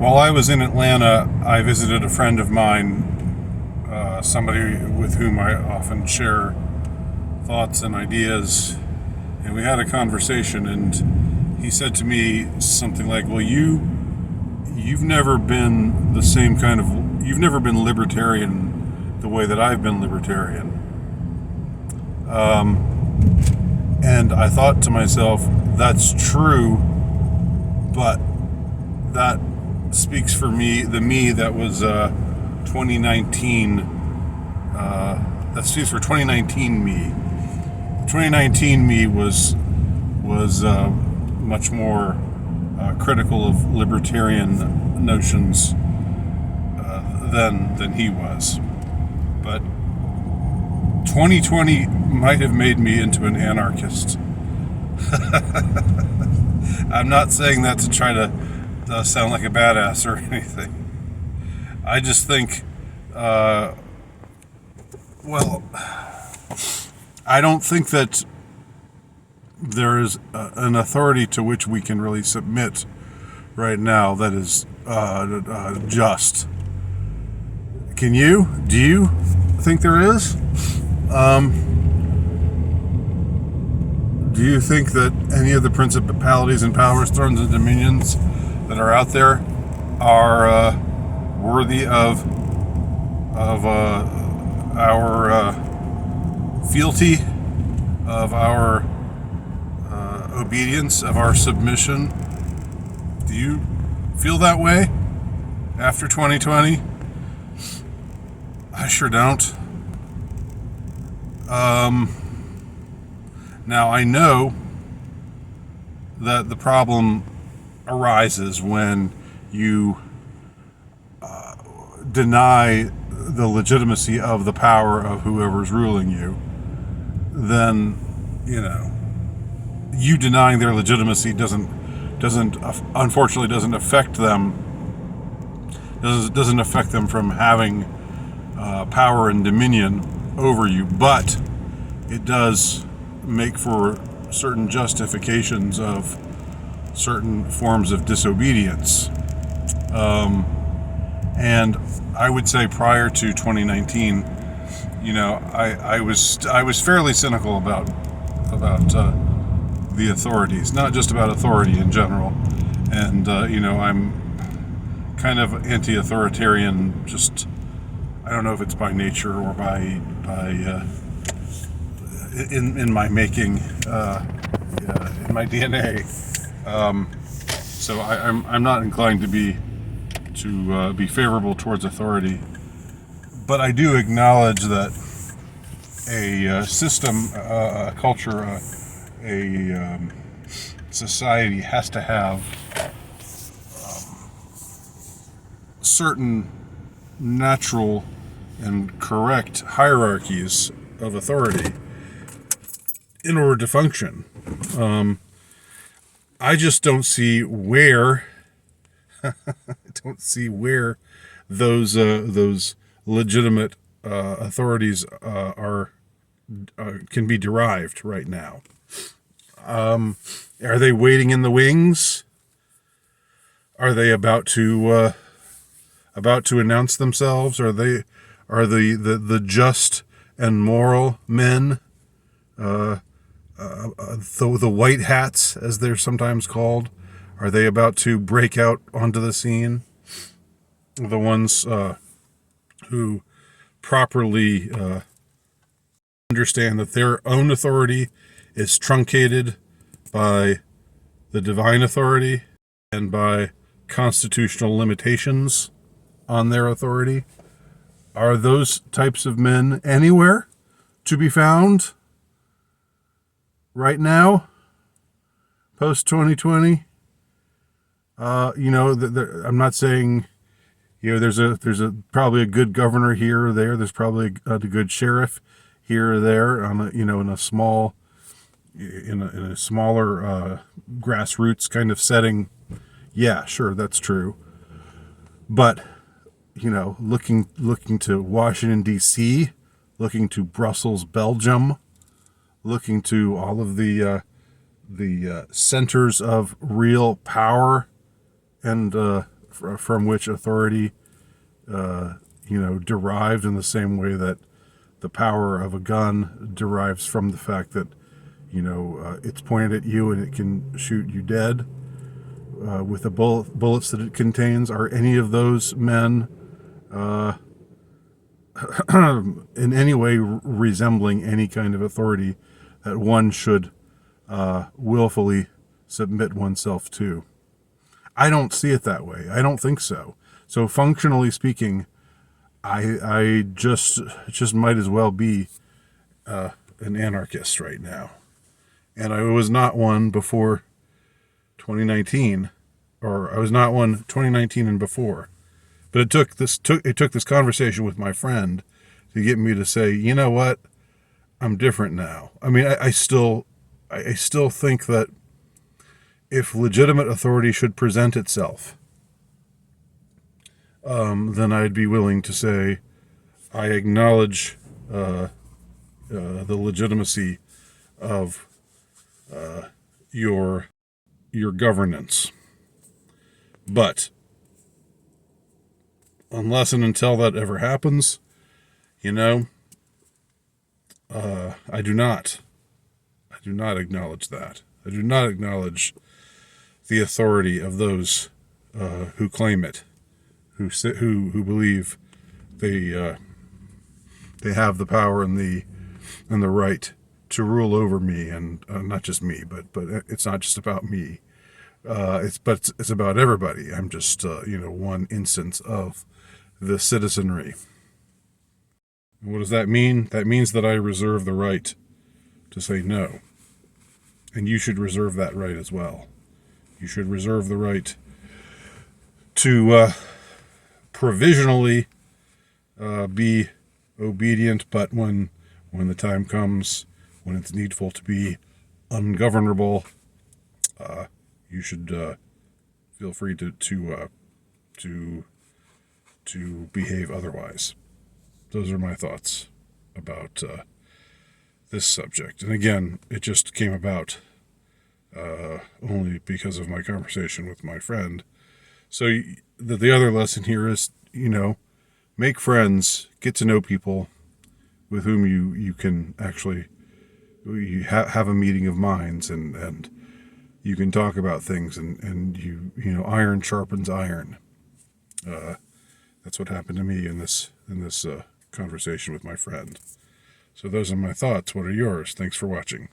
While I was in Atlanta, I visited a friend of mine, somebody with whom I often share thoughts and ideas, and we had a conversation, and he said to me something like, well, you've never been you've never been libertarian the way that I've been libertarian. And I thought to myself, that's true, but that speaks for me, the me that was 2019. That speaks for 2019 me. 2019 me was much more critical of libertarian notions than he was. But 2020 might have made me into an anarchist. I'm not saying that to try to sound like a badass or anything. I just think, I don't think that there is an authority to which we can really submit right now that is just. Can you? Do you think there is? Do you think that any of the principalities and powers, thrones and dominions that are out there are worthy of our fealty, of our obedience, of our submission? Do you feel that way after 2020? I sure don't. Now, I know that the problem arises when you deny the legitimacy of the power of whoever's ruling you. Then, you denying their legitimacy unfortunately doesn't affect them from having power and dominion over you, but it does make for certain justifications of certain forms of disobedience. And I would say prior to 2019, I was fairly cynical about the authorities, not just about authority in general. And I'm kind of anti-authoritarian. Just, I don't know if it's by nature or by in my making, in my DNA. So I'm not inclined to be favorable towards authority, but I do acknowledge that a system, a culture, a society has to have certain natural and correct hierarchies of authority in order to function. I just don't see where those legitimate authorities can be derived right now. Are they waiting in the wings? Are they about to announce themselves? Are the just and moral men, the white hats, as they're sometimes called? Are they about to break out onto the scene? The ones who properly understand that their own authority is truncated by the divine authority and by constitutional limitations on their authority. Are those types of men anywhere to be found right now, post 2020? I'm not saying, there's probably a good governor here or there. There's probably a good sheriff here or there on in a smaller grassroots kind of setting. Yeah, sure, that's true. But looking to Washington D.C., looking to Brussels, Belgium, looking to all of the centers of real power and from which authority, derived in the same way that the power of a gun derives from the fact that, it's pointed at you and it can shoot you dead with the bullets that it contains. Are any of those men in any way resembling any kind of authority that one should willfully submit oneself to? I don't see it that way. I don't think so. So functionally speaking, I just might as well be an anarchist right now. And I was not one before 2019, or I was not one 2019 and before. But it took this conversation with my friend to get me to say, you know what, I'm different now. I mean, I still think that if legitimate authority should present itself, then I'd be willing to say I acknowledge the legitimacy of your governance. But unless and until that ever happens, I do not acknowledge that. I do not acknowledge the authority of those who claim it, who believe they have the power and the right to rule over me, and not just me, but it's not just about me. It's about everybody. I'm just one instance of the citizenry. What does that mean? That means that I reserve the right to say no, and you should reserve that right as well. You should reserve the right to provisionally be obedient, but when the time comes, when it's needful to be ungovernable, you should feel free to behave otherwise. Those are my thoughts about this subject. And again, it just came about only because of my conversation with my friend. So the other lesson here is, make friends, get to know people with whom you can actually have a meeting of minds, and you can talk about things, and iron sharpens iron. That's what happened to me in this conversation with my friend. So those are my thoughts. What are yours? Thanks for watching.